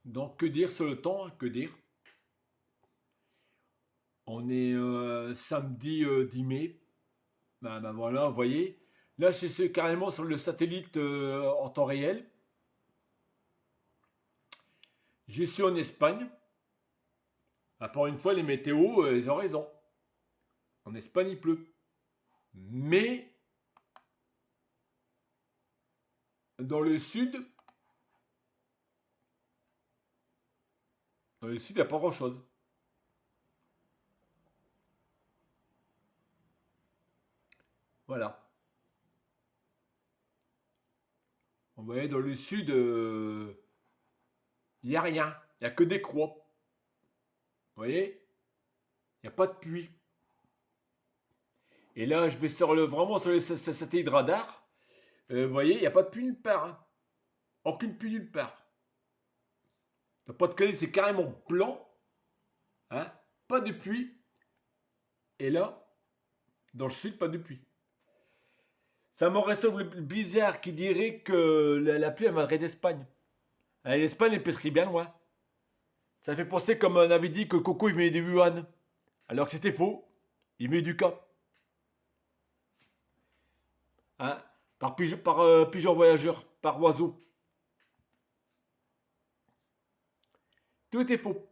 Donc, que dire sur le temps, hein, que dire? On est samedi 10 mai. Ben voilà, vous voyez. Là, je suis carrément sur le satellite en temps réel. Je suis en Espagne. Encore une fois, les météos, ils ont raison. En Espagne, il pleut. Mais dans le sud, il n'y a pas grand-chose. Voilà. Vous voyez, dans le sud, il n'y a rien. Il n'y a que des croix. Vous voyez? Il n'y a pas de pluie. Et là, je vais vraiment sur le satellite radar. Vous voyez, il n'y a pas de pluie nulle part, hein. Aucune pluie nulle part. Le Pas-de-Calais, c'est carrément blanc. Hein, pas de pluie. Et là, dans le sud, pas de pluie. Ça m'aurait semblé bizarre qui dirait que la pluie, elle viendrait d'Espagne. L'Espagne, elle pêcherait bien loin. Ça fait penser comme on avait dit que Coco, il venait de Wuhan. Alors que c'était faux. Il venait du Cap. Hein, par pigeon voyageur, par oiseau. Tout est faux.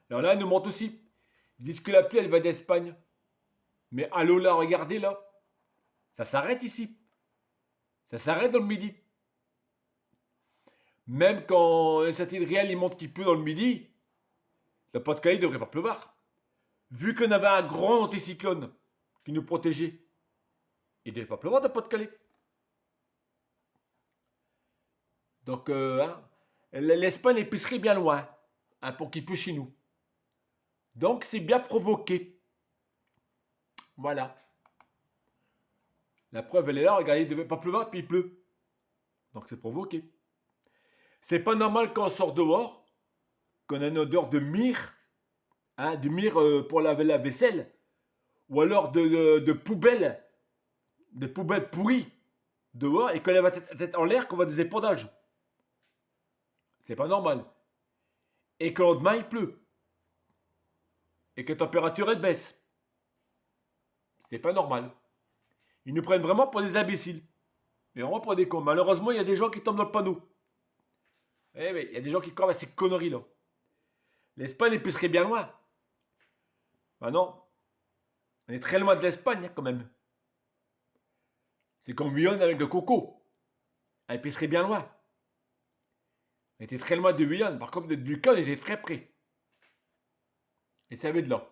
Alors là, ils nous mentent aussi. Ils disent que la pluie, elle va d'Espagne. Mais allô là, regardez là. Ça s'arrête ici. Ça s'arrête dans le midi. Même quand un satellite réel il montre qu'il pleut dans le midi, le Pas-de-Calais ne devrait pas pleuvoir. Vu qu'on avait un grand anticyclone qui nous protégeait, il ne devait pas pleuvoir dans le Pas-de-Calais. Donc, hein, l'Espagne épicerait bien loin hein, pour qu'il pleut chez nous. Donc, c'est bien provoqué. Voilà. La preuve, elle est là. Regardez, il ne devait pas pleuvoir, puis il pleut. Donc, c'est provoqué. C'est pas normal quand on sort dehors, qu'on a une odeur de myrrhe, hein, de myrrhe pour laver la vaisselle, ou alors de poubelle, des poubelles pourries dehors, et qu'on lève la tête en l'air, qu'on voit des épandages. C'est pas normal. Et que le lendemain, il pleut. Et que la température, elle baisse. C'est pas normal. Ils nous prennent vraiment pour des imbéciles. Mais vraiment pour des cons. Malheureusement, il y a des gens qui tombent dans le panneau. Eh oui, il y a des gens qui croient à ces conneries-là. L'Espagne, elle serait bien loin. Bah non. On est très loin de l'Espagne, hein, quand même. C'est comme Lyon avec le coco. Elle serait bien loin. On était très loin de Lyon. Par contre, du cas, on était très près. Et ça avait de là.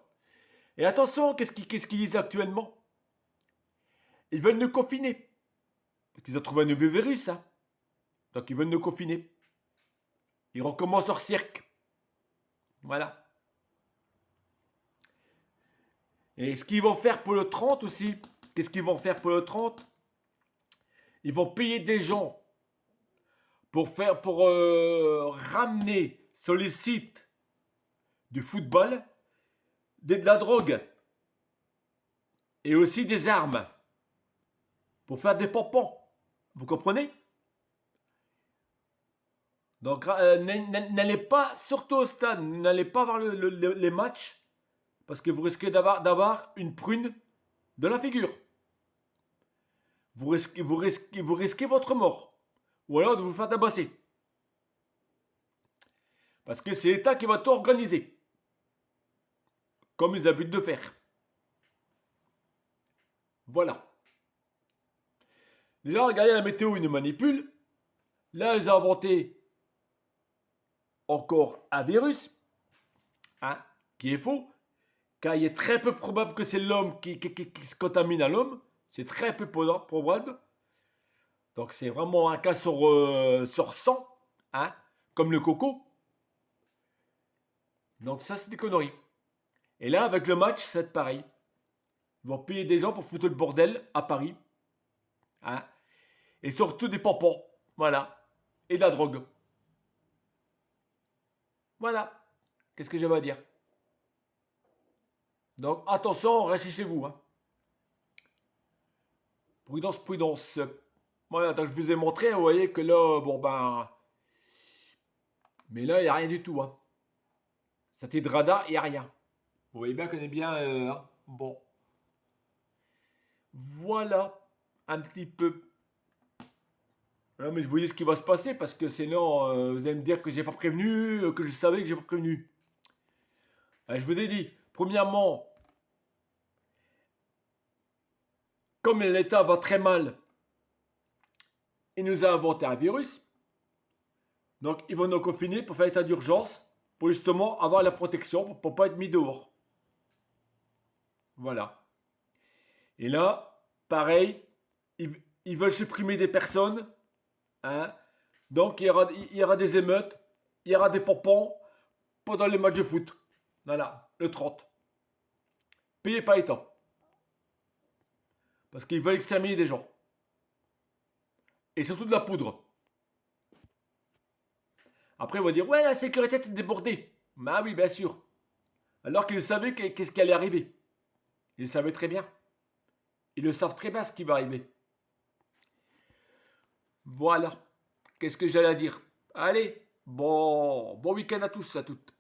Et attention, qu'est-ce qu'ils disent actuellement? Ils veulent nous confiner. Parce qu'ils ont trouvé un nouveau virus, hein. Donc ils veulent nous confiner. Ils recommencent leur cirque. Voilà. Et ce qu'ils vont faire pour le 30 aussi, qu'est-ce qu'ils vont faire pour le 30? Ils vont payer des gens pour ramener sur les sites du football de la drogue et aussi des armes pour faire des pompons. Vous comprenez? Donc n'allez pas, surtout au stade, n'allez pas voir les matchs parce que vous risquez d'avoir une prune de la figure. Vous risquez votre mort. Ou alors de vous faire tabasser. Parce que c'est l'État qui va tout organiser. Comme ils habitent de faire. Voilà. Déjà, regardez la météo, ils nous manipulent. Là, ils ont inventé encore un virus, hein, qui est faux. Car il est très peu probable que c'est l'homme qui se contamine à l'homme. C'est très peu probable. Donc c'est vraiment un cas sur 100, hein, comme le coco. Donc ça, c'est des conneries. Et là, avec le match, ça va être pareil. Ils vont payer des gens pour foutre le bordel à Paris. Hein, et surtout des pompons. Voilà. Et de la drogue. Voilà. Qu'est-ce que j'avais à dire? Donc attention, restez chez vous. Hein. Prudence, prudence. Voilà, donc je vous ai montré, vous voyez que là, bon ben, Mais là, il n'y a rien du tout. Hein. Satellite radar, il n'y a rien. Vous voyez bien qu'on est bien... hein. Bon. Voilà. Un petit peu. Non, mais je vous dis ce qui va se passer parce que sinon, vous allez me dire que j'ai pas prévenu, que je savais que j'ai pas prévenu. Je vous ai dit, premièrement, comme l'État va très mal, il nous a inventé un virus. Donc, ils vont nous confiner pour faire état d'urgence, pour justement avoir la protection, pour ne pas être mis dehors. Voilà. Et là, pareil, ils veulent supprimer des personnes. Hein. Donc, il y aura des émeutes, il y aura des pompons pendant les matchs de foot. Voilà, le 30. Payez pas étant. Parce qu'ils veulent exterminer des gens. Et surtout de la poudre. Après, ils vont dire, ouais, la sécurité est débordée. Bah oui, bien sûr. Alors qu'ils savaient qu'est-ce qui allait arriver. Ils le savaient très bien. Ils le savent très bien ce qui va arriver. Voilà. Qu'est-ce que j'allais dire? Allez, bon week-end à tous, à toutes.